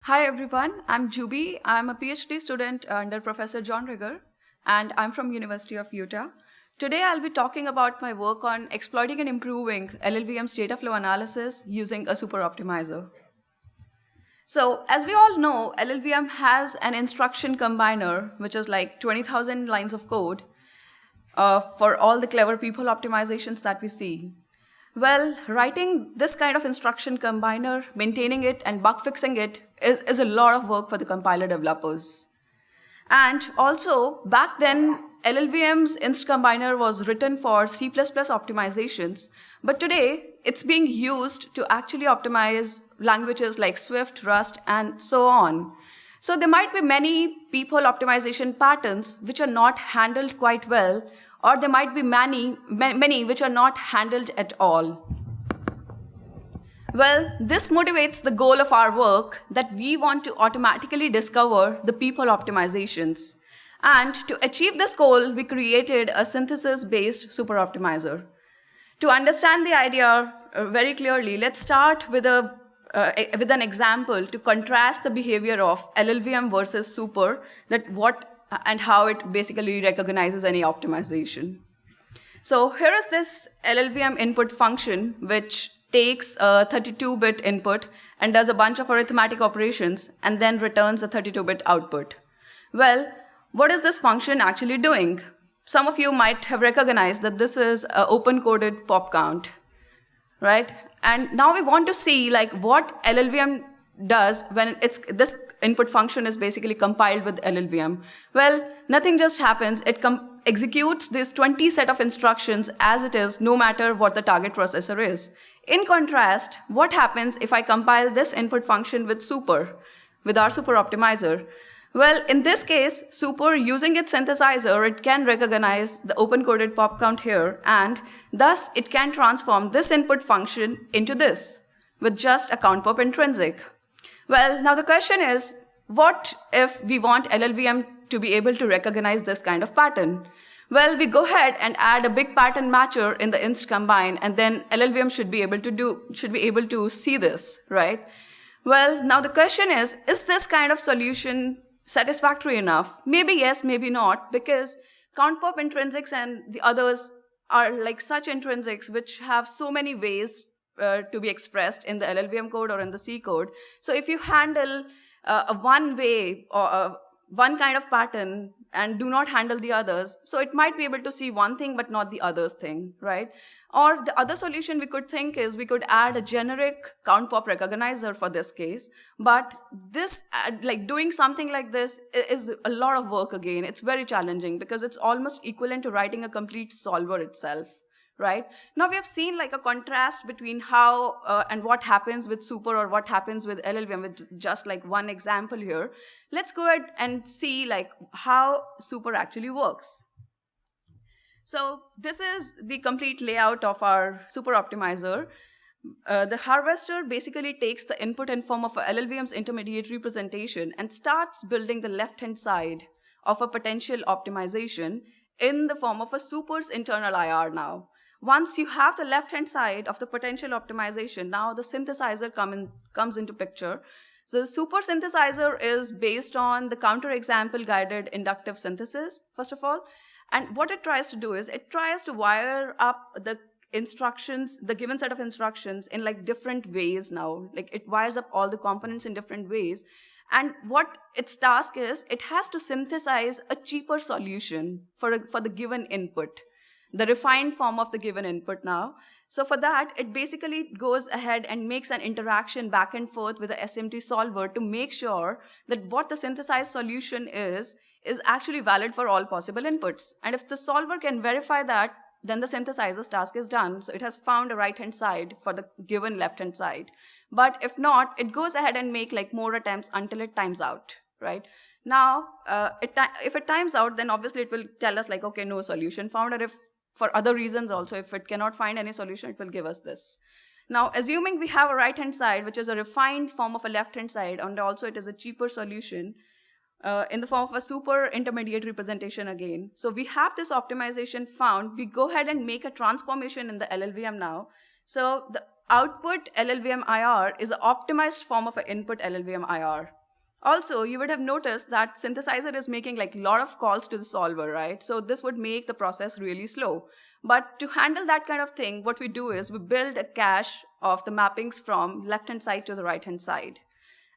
Hi everyone, I'm Jubi. I'm a PhD student under Professor John Rigger, and I'm from University of Utah. Today I'll be talking about my work on exploiting and improving LLVM's data flow analysis using a superoptimizer. So as we all know, LLVM has an instruction combiner, which is like 20,000 lines of code for all the clever people optimizations that we see. Well, writing this kind of instruction combiner, maintaining it, and bug fixing it is a lot of work for the compiler developers. And also, back then, LLVM's inst combiner was written for C++ optimizations, but today it's being used to actually optimize languages like Swift, Rust, and so on. So there might be many people optimization patterns which are not handled quite well, or there might be many which are not handled at all. Well, this motivates the goal of our work that we want to automatically discover the people optimizations. And to achieve this goal, we created a synthesis-based superoptimizer. To understand the idea very clearly, let's start with an example to contrast the behavior of LLVM versus super, and how it basically recognizes any optimization. So here is this LLVM input function, which takes a 32-bit input and does a bunch of arithmetic operations and then returns a 32-bit output. Well, what is this function actually doing? Some of you might have recognized that this is an open-coded pop count, right? And now we want to see what LLVM does when this input function is basically compiled with LLVM. Well, nothing just happens. It executes this 20 set of instructions as it is, no matter what the target processor is. In contrast, what happens if I compile this input function with our superoptimizer? Well, in this case, super, using its synthesizer, it can recognize the open-coded pop count here, and thus it can transform this input function into this with just a count pop intrinsic. Well, now the question is, what if we want LLVM to be able to recognize this kind of pattern? Well, we go ahead and add a big pattern matcher in the inst combine, and then LLVM should be able to see this, right? Well, now the question is this kind of solution satisfactory enough? Maybe yes, maybe not, because count pop intrinsics and the others are like such intrinsics which have so many ways to be expressed in the LLVM code or in the C code. So if you handle a one way or one kind of pattern and do not handle the others, so it might be able to see one thing but not the others thing, right? Or the other solution we could think is we could add a generic count pop recognizer for this case, but this, doing something like this is a lot of work again. It's very challenging because it's almost equivalent to writing a complete solver itself. Right? Now we have seen a contrast between how and what happens with super or what happens with LLVM with just one example here. Let's go ahead and see how super actually works. So this is the complete layout of our superoptimizer. The harvester basically takes the input in form of a LLVM's intermediate representation and starts building the left-hand side of a potential optimization in the form of a super's internal IR now. Once you have the left-hand side of the potential optimization, now the synthesizer comes into picture. So the super synthesizer is based on the counterexample guided inductive synthesis, first of all. And what it tries to do is it tries to wire up the instructions, the given set of instructions in different ways now. It wires up all the components in different ways. And what its task is, it has to synthesize a cheaper solution for the given input, the refined form of the given input now. So for that, it basically goes ahead and makes an interaction back and forth with the SMT solver to make sure that what the synthesized solution is actually valid for all possible inputs. And if the solver can verify that, then the synthesizer's task is done. So it has found a right-hand side for the given left-hand side. But if not, it goes ahead and make more attempts until it times out, right? Now, if it times out, then obviously it will tell us okay, no solution found, or if for other reasons also, if it cannot find any solution, it will give us this. Now, assuming we have a right-hand side, which is a refined form of a left-hand side, and also it is a cheaper solution in the form of a super intermediate representation again. So we have this optimization found. We go ahead and make a transformation in the LLVM now. So output LLVM IR is an optimized form of an input LLVM IR. Also, you would have noticed that synthesizer is making like a lot of calls to the solver, right? So this would make the process really slow. But to handle that kind of thing, what we do is we build a cache of the mappings from left-hand side to the right-hand side.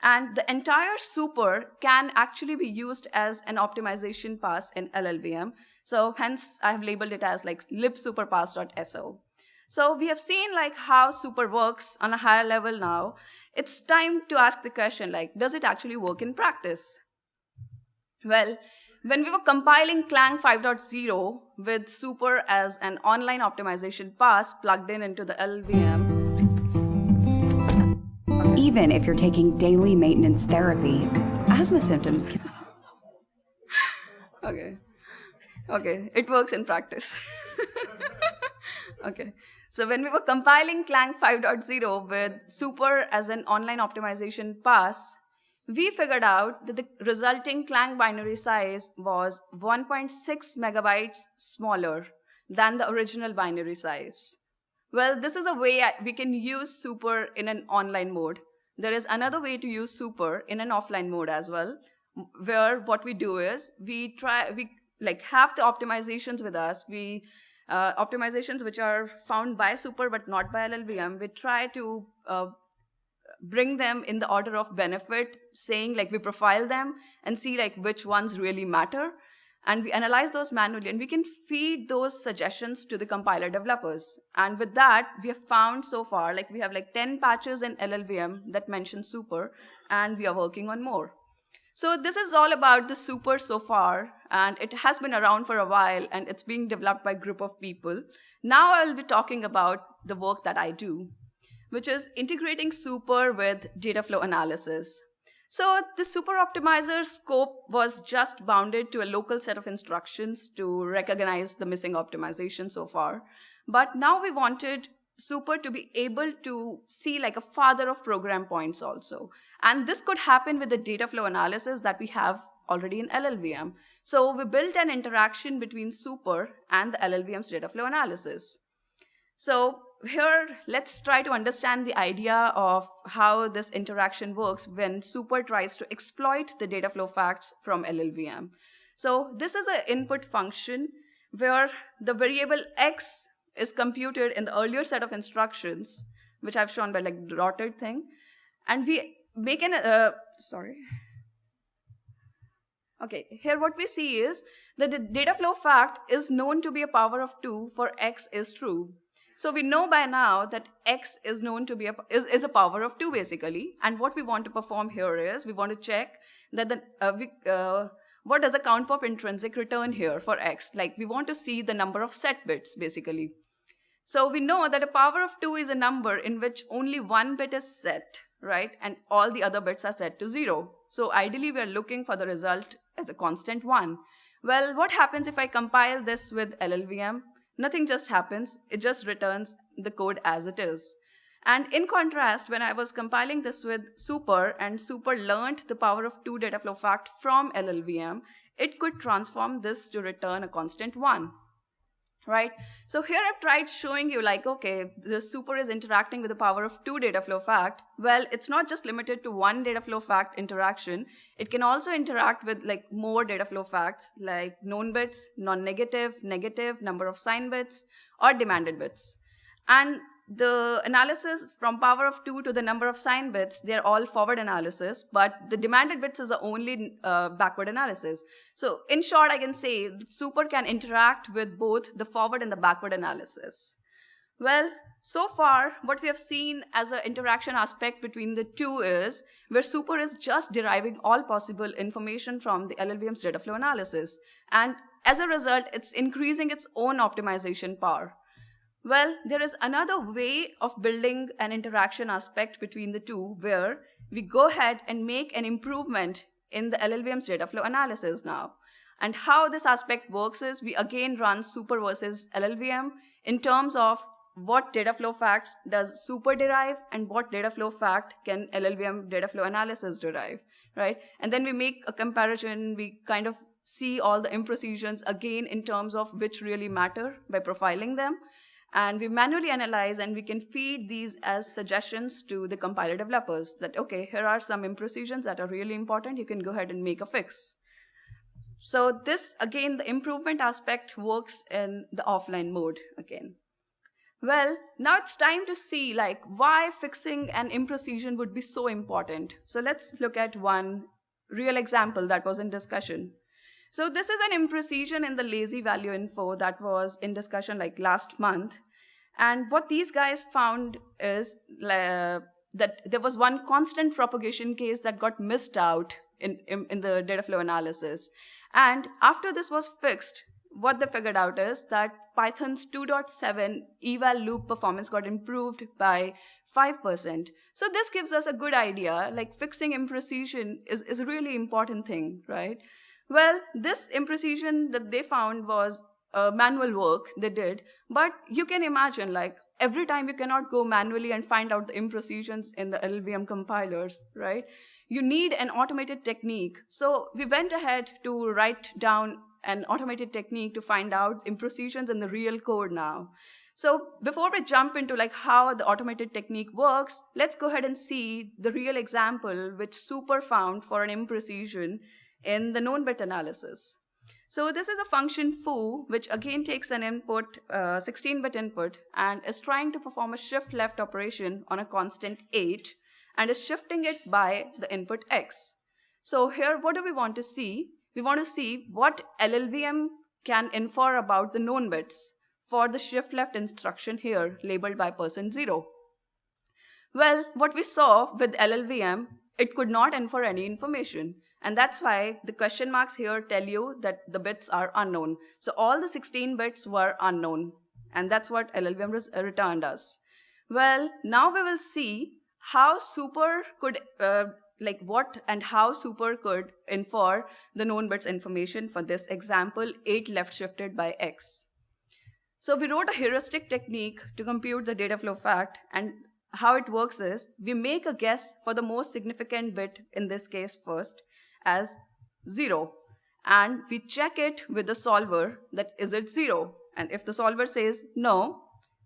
And the entire super can actually be used as an optimization pass in LLVM. So hence, I have labeled it as like libsuperpass.so. So we have seen like how super works on a higher level now. It's time to ask the question like, does it actually work in practice? Well, when we were compiling Clang 5.0 with super as an online optimization pass plugged into the LLVM, even if you're taking daily maintenance therapy, asthma symptoms can... Okay, it works in practice. Okay, so when we were compiling Clang 5.0 with super as an online optimization pass, we figured out that the resulting Clang binary size was 1.6 megabytes smaller than the original binary size. Well, this is a way we can use super in an online mode. There is another way to use super in an offline mode as well, where what we do is we have the optimizations with us. Optimizations which are found by super but not by LLVM. We try to bring them in the order of benefit, saying like we profile them and see like which ones really matter. And we analyze those manually, and we can feed those suggestions to the compiler developers. And with that, we have found so far, like we have like 10 patches in LLVM that mention super, and we are working on more. So this is all about the super so far, and it has been around for a while, and it's being developed by a group of people. Now I will be talking about the work that I do, which is integrating super with data flow analysis. So the Superoptimizer scope was just bounded to a local set of instructions to recognize the missing optimization so far. But now we wanted super to be able to see like a father of program points also. And this could happen with the data flow analysis that we have already in LLVM. So we built an interaction between super and the LLVM's data flow analysis. So here, let's try to understand the idea of how this interaction works when super tries to exploit the data flow facts from LLVM. So this is an input function where the variable x is computed in the earlier set of instructions, which I've shown by like the dotted thing. And we make here what we see is that the data flow fact is known to be a power of 2 for x is true. So we know by now that x is known to be is a power of 2 basically. And what we want to perform here is we want to check that what does a count pop intrinsic return here for x? Like we want to see the number of set bits basically. So we know that a power of 2 is a number in which only one bit is set, right? And all the other bits are set to 0. So ideally we are looking for the result as a constant 1. Well, what happens if I compile this with LLVM? Nothing just happens, it just returns the code as it is. And in contrast, when I was compiling this with super and super learned the power of 2 data flow fact from LLVM, it could transform this to return a constant 1. Right? So here I've tried showing you like, okay, the super is interacting with the power of 2 data flow fact. Well, it's not just limited to one data flow fact interaction. It can also interact with like more data flow facts like known bits, non-negative, negative, number of sign bits, or demanded bits. And the analysis from power of 2 to the number of sign bits, they're all forward analysis, but the demanded bits is the only backward analysis. So in short, I can say super can interact with both the forward and the backward analysis. Well, so far, what we have seen as an interaction aspect between the two is where super is just deriving all possible information from the LLVM's data flow analysis. And as a result, it's increasing its own optimization power. Well, there is another way of building an interaction aspect between the two where we go ahead and make an improvement in the LLVM's data flow analysis now. And how this aspect works is we again run super versus LLVM in terms of what data flow facts does super derive and what data flow fact can LLVM data flow analysis derive, right? And then we make a comparison, we kind of see all the imprecisions again in terms of which really matter by profiling them. And we manually analyze, and we can feed these as suggestions to the compiler developers that, okay, here are some imprecisions that are really important. You can go ahead and make a fix. So this, again, the improvement aspect works in the offline mode again. Well, now it's time to see like why fixing an imprecision would be so important. So let's look at one real example that was in discussion. So this is an imprecision in the lazy value info that was in discussion like last month. And what these guys found is that there was one constant propagation case that got missed out in the data flow analysis. And after this was fixed, what they figured out is that Python's 2.7 eval loop performance got improved by 5%. So this gives us a good idea, like fixing imprecision is a really important thing, right? Well, this imprecision that they found was manual work they did, but you can imagine like every time you cannot go manually and find out the imprecisions in the LLVM compilers, right? You need an automated technique. So we went ahead to write down an automated technique to find out imprecisions in the real code now. So before we jump into like how the automated technique works, let's go ahead and see the real example which Super found for an imprecision in the known bit analysis. So this is a function foo, which again takes an input, 16-bit input, and is trying to perform a shift left operation on a constant 8, and is shifting it by the input x. So here, what do we want to see? We want to see what LLVM can infer about the known bits for the shift left instruction here, labeled by %0. Well, what we saw with LLVM, it could not infer any information. And that's why the question marks here tell you that the bits are unknown. So all the 16 bits were unknown. And that's what LLVM returned us. Well, now we will see how Super could, how Super could infer the known bits information for this example, 8 left shifted by x. So we wrote a heuristic technique to compute the data flow fact, and how it works is we make a guess for the most significant bit, in this case first, as 0, and we check it with the solver that is it 0, and if the solver says no,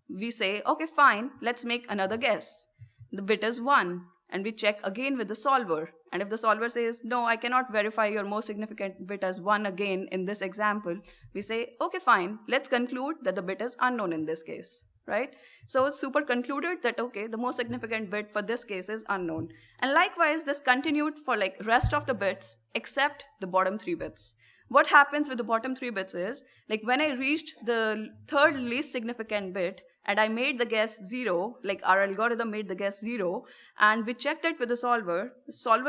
we say okay fine, let's make another guess. The bit is 1, and we check again with the solver, and if the solver says no, I cannot verify your most significant bit as 1 again in this example, we say okay fine, let's conclude that the bit is unknown in this case. Right? So Super concluded that, okay, the most significant bit for this case is unknown. And likewise, this continued for like rest of the bits except the bottom 3 bits. What happens with the bottom 3 bits is, like when I reached the third least significant bit and I made the guess 0, like our algorithm made the guess 0, and we checked it with the solver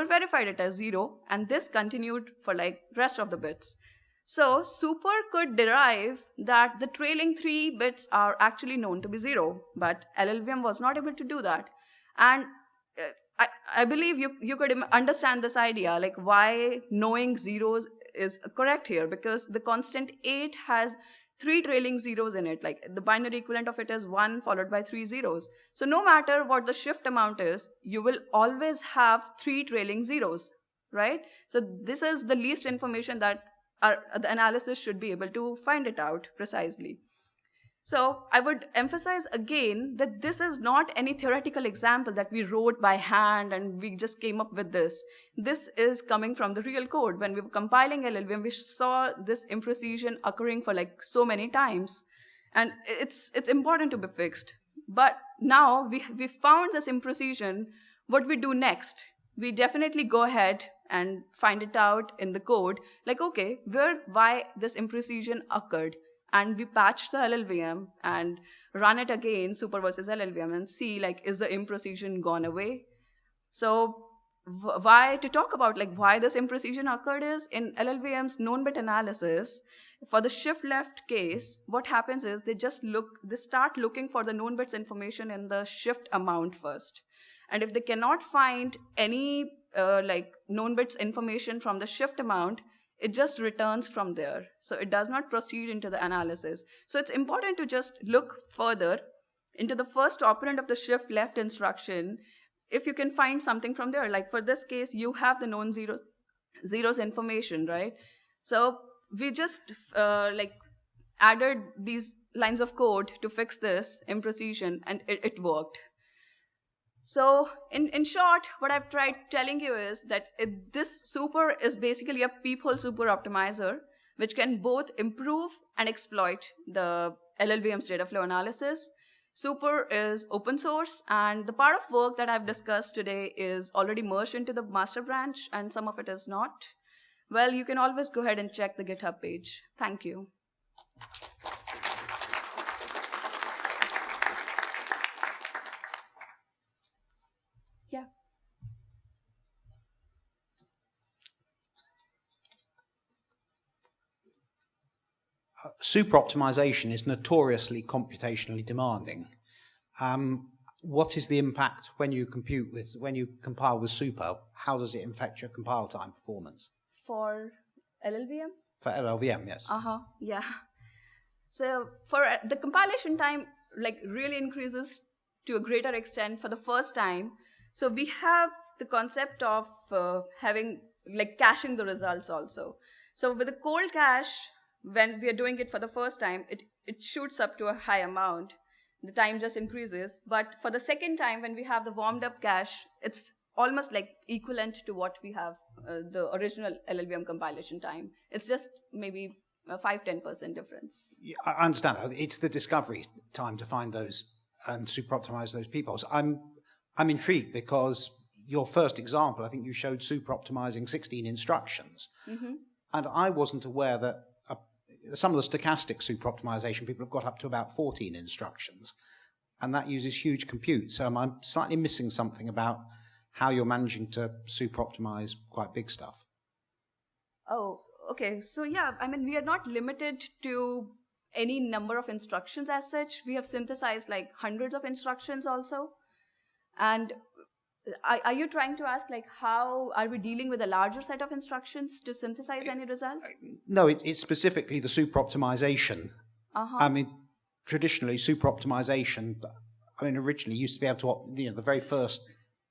verified it as 0, and this continued for like rest of the bits. So Super could derive that the trailing 3 bits are actually known to be 0, but LLVM was not able to do that. And I believe you could understand this idea, like why knowing zeros is correct here, because the constant 8 has 3 trailing zeros in it, like the binary equivalent of it is 1 followed by 3 zeros. So no matter what the shift amount is, you will always have 3 trailing zeros, right? So this is the least information that the analysis should be able to find it out precisely. So I would emphasize again that this is not any theoretical example that we wrote by hand and we just came up with this. This is coming from the real code. When we were compiling LLVM, we saw this imprecision occurring for like so many times. And it's important to be fixed. But now we found this imprecision. What we do next? We definitely go ahead and find it out in the code, like, okay, why this imprecision occurred. And we patch the LLVM and run it again, Super versus LLVM, and see, like, is the imprecision gone away? So why to talk about, like, why this imprecision occurred is, in LLVM's known bit analysis, for the shift left case, what happens is they start looking for the known bits information in the shift amount first. And if they cannot find any known bits information from the shift amount, it just returns from there. So it does not proceed into the analysis. So it's important to just look further into the first operand of the shift left instruction if you can find something from there. Like for this case, you have the known zeros information, right? So we just added these lines of code to fix this imprecision, and it worked. So in short, what I've tried telling you is that this super is basically a peephole super optimizer, which can both improve and exploit the LLVM's data flow analysis. Super is open source, and the part of work that I've discussed today is already merged into the master branch, and some of it is not. Well, you can always go ahead and check the GitHub page. Thank you. Yeah. Superoptimization is notoriously computationally demanding. What is the impact when you compile with super? How does it affect your compile time performance? For LLVM? For LLVM, yes. Yeah. So for the compilation time, really increases to a greater extent for the first time. So we have the concept of having caching the results also. So with a cold cache, when we are doing it for the first time, it shoots up to a high amount. The time just increases. But for the second time, when we have the warmed up cache, it's almost equivalent to what we have the original LLVM compilation time. It's just maybe a 5-10% difference. Yeah, I understand that. It's the discovery time to find those and super optimize those peoples. I'm intrigued because your first example, I think you showed super optimizing 16 instructions. Mm-hmm. And I wasn't aware that some of the stochastic super optimization people have got up to about 14 instructions. And that uses huge compute. So I'm slightly missing something about how you're managing to super optimize quite big stuff. Oh, okay. So yeah, we are not limited to any number of instructions as such. We have synthesized hundreds of instructions also. And are you trying to ask how are we dealing with a larger set of instructions to synthesize any result? No, it's specifically the super optimization. Traditionally super optimization, originally used to be able to, the very first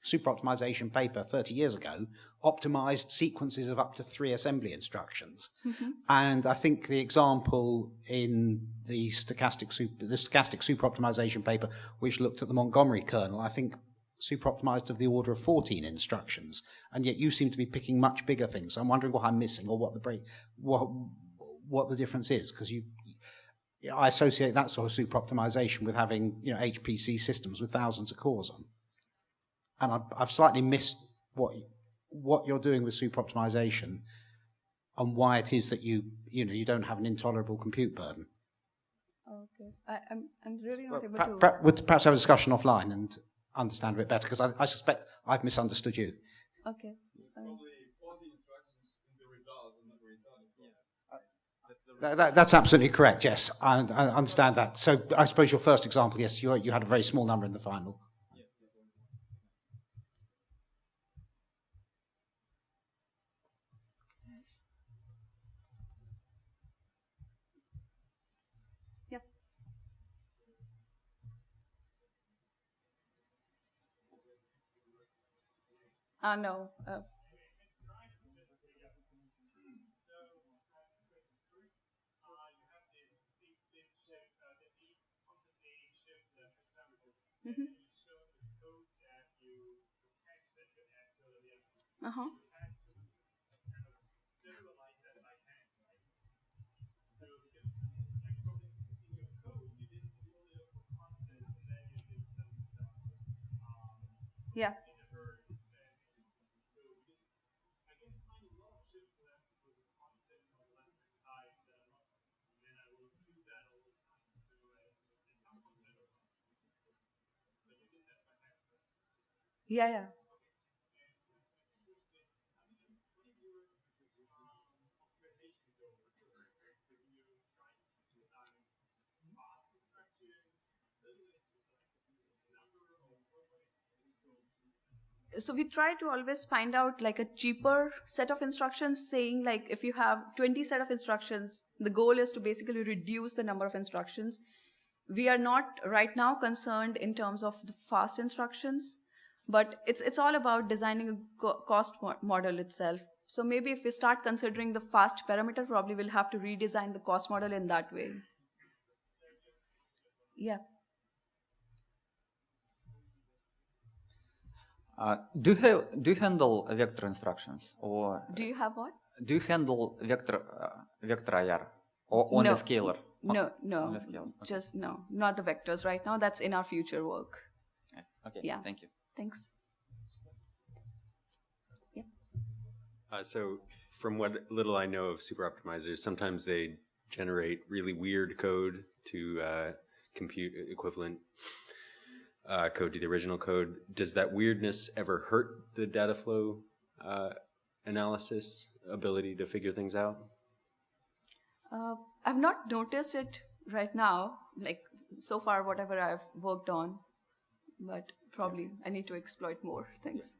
super optimization paper 30 years ago optimized sequences of up to 3 assembly instructions. Mm-hmm. And I think the example in the stochastic super optimization paper, which looked at the Montgomery kernel, I think super optimized of the order of 14 instructions. And yet you seem to be picking much bigger things. So I'm wondering what I'm missing or what the difference is, because I associate that sort of super optimization with having HPC systems with thousands of cores on. And I've slightly missed what you're doing with super optimization and why it is that you don't have an intolerable compute burden. Okay, I'm really not able to. We'll perhaps have a discussion offline and understand a bit better, because I suspect I've misunderstood you. Okay. That's absolutely correct. Yes, I understand that. So I suppose your first example, yes, you had a very small number in the final. Yep. No. Mm-hmm. Uh-huh. Yeah. Yeah. So we try to always find out a cheaper set of instructions, saying if you have 20 set of instructions, the goal is to basically reduce the number of instructions. We are not right now concerned in terms of the fast instructions, but it's all about designing a cost model itself. So maybe if we start considering the fast parameter, probably we'll have to redesign the cost model in that way. Yeah. Do you handle vector instructions, or Do you have what? do you handle vector IR or only No. scalar? No, no. Only scalar. Okay. Just no. Not the vectors right now. That's in our future work. Okay. Yeah. Thank you. Thanks. Yeah. So from what little I know of superoptimizers, sometimes they generate really weird code to compute equivalent code to the original code. Does that weirdness ever hurt the data flow analysis ability to figure things out? I've not noticed it right now, like so far, whatever I've worked on, but probably I need to exploit more things.